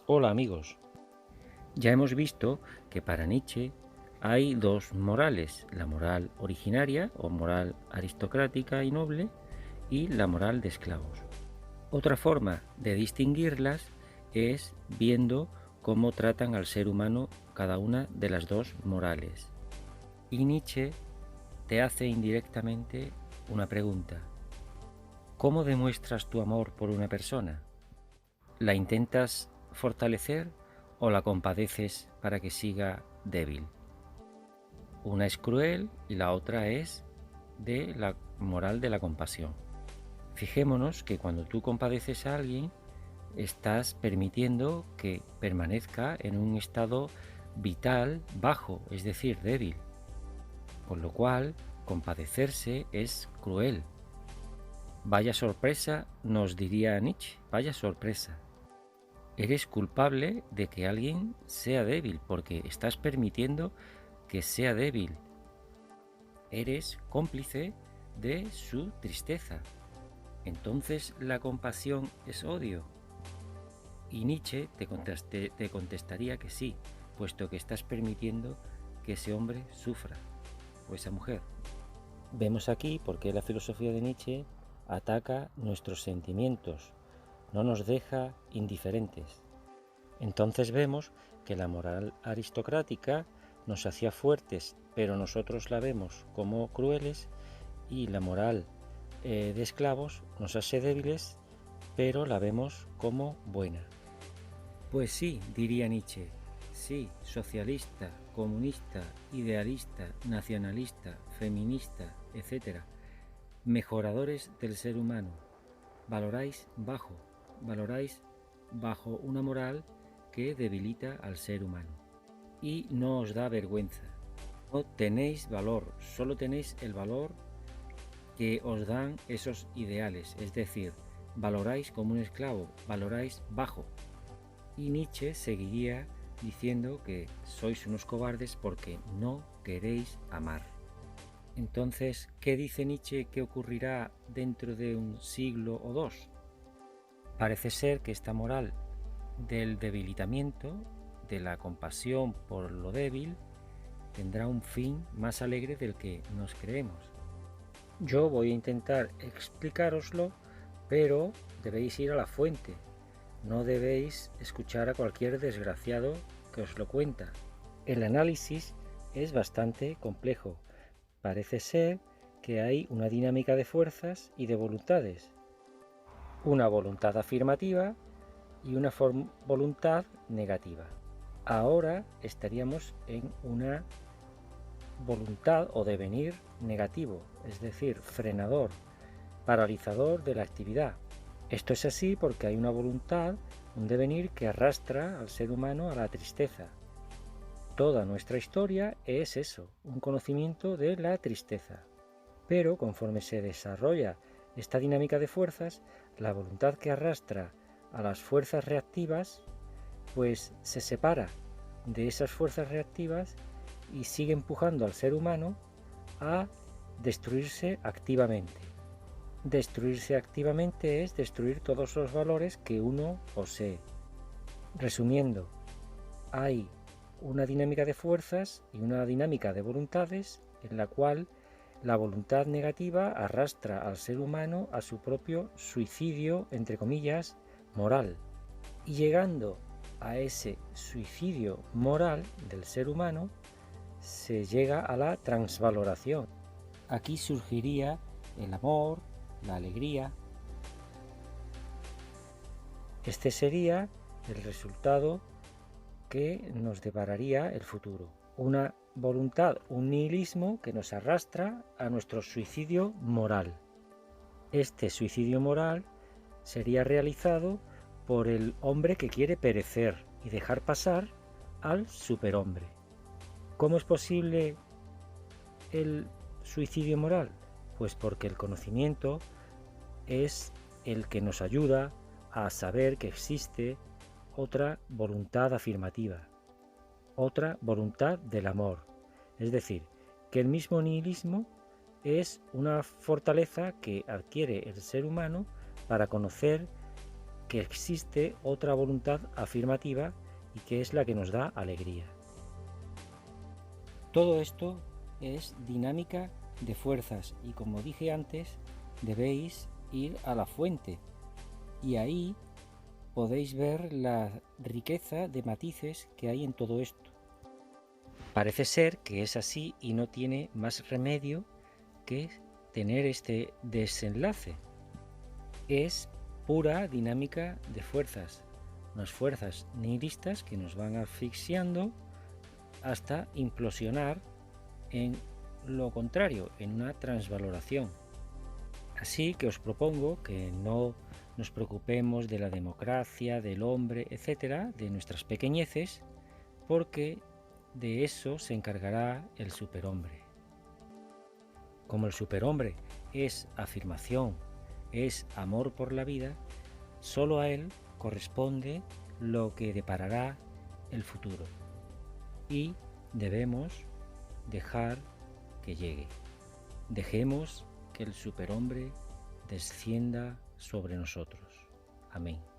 Hola amigos. Ya hemos visto que para Nietzsche hay dos morales, la moral originaria o moral aristocrática y noble y la moral de esclavos. Otra forma de distinguirlas es viendo cómo tratan al ser humano cada una de las dos morales. Y Nietzsche te hace indirectamente una pregunta. ¿Cómo demuestras tu amor por una persona? ¿La intentas fortalecer o la compadeces para que siga débil? Una es cruel y la otra es de la moral de la compasión. Fijémonos que cuando tú compadeces a alguien, estás permitiendo que permanezca en un estado vital bajo, es decir, débil. Con lo cual, compadecerse es cruel. Vaya sorpresa, nos diría Nietzsche, vaya sorpresa. Eres culpable de que alguien sea débil porque estás permitiendo que sea débil. Eres cómplice de su tristeza. Entonces la compasión es odio. Y Nietzsche te contestaría que sí, puesto que estás permitiendo que ese hombre sufra, o esa mujer. Vemos aquí por qué la filosofía de Nietzsche ataca nuestros sentimientos, no nos deja indiferentes. Entonces vemos que la moral aristocrática nos hacía fuertes, pero nosotros la vemos como crueles, y la moral de esclavos nos hace débiles, pero la vemos como buena. Pues sí, diría Nietzsche, sí, socialista, comunista, idealista, nacionalista, feminista, etc. Mejoradores del ser humano, valoráis bajo una moral que debilita al ser humano y no os da vergüenza. No tenéis valor, solo tenéis el valor que os dan esos ideales, es decir, valoráis como un esclavo, valoráis bajo. Y Nietzsche seguiría diciendo que sois unos cobardes porque no queréis amar. Entonces, ¿qué dice Nietzsche que ocurrirá dentro de un siglo o dos? Parece ser que esta moral del debilitamiento, de la compasión por lo débil, tendrá un fin más alegre del que nos creemos. Yo voy a intentar explicároslo, pero debéis ir a la fuente. No debéis escuchar a cualquier desgraciado que os lo cuenta. El análisis es bastante complejo. Parece ser que hay una dinámica de fuerzas y de voluntades. Una voluntad afirmativa y una voluntad negativa. Ahora estaríamos en una voluntad o devenir negativo, es decir, frenador, paralizador de la actividad. Esto es así porque hay una voluntad, un devenir que arrastra al ser humano a la tristeza. Toda nuestra historia es eso, un conocimiento de la tristeza. Pero conforme se desarrolla esta dinámica de fuerzas, la voluntad que arrastra a las fuerzas reactivas, pues se separa de esas fuerzas reactivas y sigue empujando al ser humano a destruirse activamente. Destruirse activamente es destruir todos los valores que uno posee. Resumiendo, hay una dinámica de fuerzas y una dinámica de voluntades en la cual la voluntad negativa arrastra al ser humano a su propio suicidio, entre comillas, moral. Y llegando a ese suicidio moral del ser humano, se llega a la transvaloración. Aquí surgiría el amor, la alegría. Este sería el resultado que nos depararía el futuro. Una voluntad, un nihilismo que nos arrastra a nuestro suicidio moral. Este suicidio moral sería realizado por el hombre que quiere perecer y dejar pasar al superhombre. ¿Cómo es posible el suicidio moral? Pues porque el conocimiento es el que nos ayuda a saber que existe otra voluntad afirmativa, otra voluntad del amor. Es decir, que el mismo nihilismo es una fortaleza que adquiere el ser humano para conocer que existe otra voluntad afirmativa y que es la que nos da alegría. Todo esto es dinámica de fuerzas y, como dije antes, debéis ir a la fuente y ahí podéis ver la riqueza de matices que hay en todo esto. Parece ser que es así y no tiene más remedio que tener este desenlace. Es pura dinámica de fuerzas, unas fuerzas nihilistas que nos van asfixiando hasta implosionar en lo contrario, en una transvaloración. Así que os propongo que no nos preocupemos de la democracia, del hombre, etcétera, de nuestras pequeñeces, porque de eso se encargará el superhombre. Como el superhombre es afirmación, es amor por la vida, solo a él corresponde lo que deparará el futuro. Y debemos dejar que llegue. Dejemos que el superhombre descienda sobre nosotros. Amén.